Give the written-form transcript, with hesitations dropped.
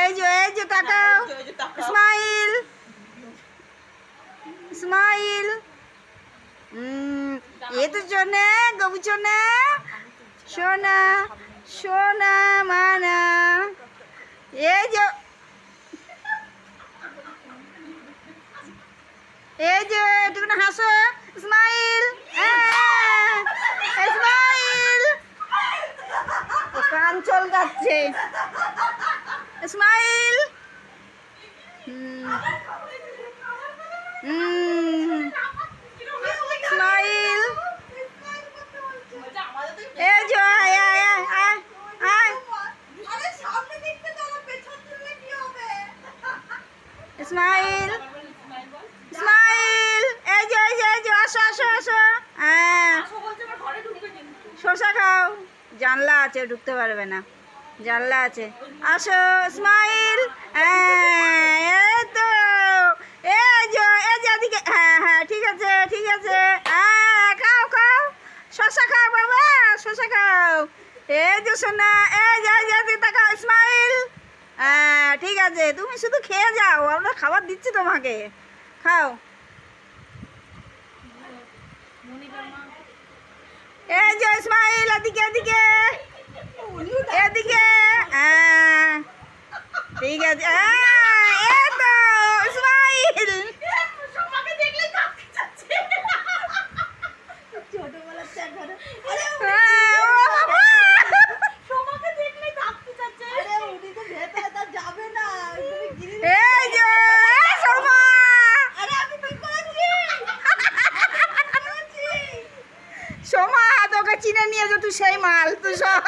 এই যে তাকাও, স্মাইল স্মাইল। এ তো চনে গবু চনে, সোনা সোনা মানা। এই যে একটু হাসো, স্মাইল স্মাইল। কান চলকাচ্ছে, স্মাইল। স্মাইল। এই যে স্মাইল স্মাইল। এই যে আসো আসো আসো। হ্যাঁ, শসা খাও। জানলা আছে, ঢুকতে পারবে না, জানলা আছে। আসো, স্মাইল। এই তো, এই যে এদিকে। হ্যাঁ হ্যাঁ, ঠিক আছে ঠিক আছে। খাও খাও, শসা খাও বাবা, শসা খাও। এই যে সোনা, এই যে তাকাও, স্মাইল। হ্যাঁ ঠিক আছে, তুমি শুধু খেয়ে যাও, আমরা খাবার দিচ্ছি তোমাকে, খাও। এই যে স্মাইল, এদিকে এদিকে এদিকে। ঠিক আছে, এই তো স্মাইল। সোমা তোকে চিনে নিয়ে যা, তুই সেই মাল, তুই সব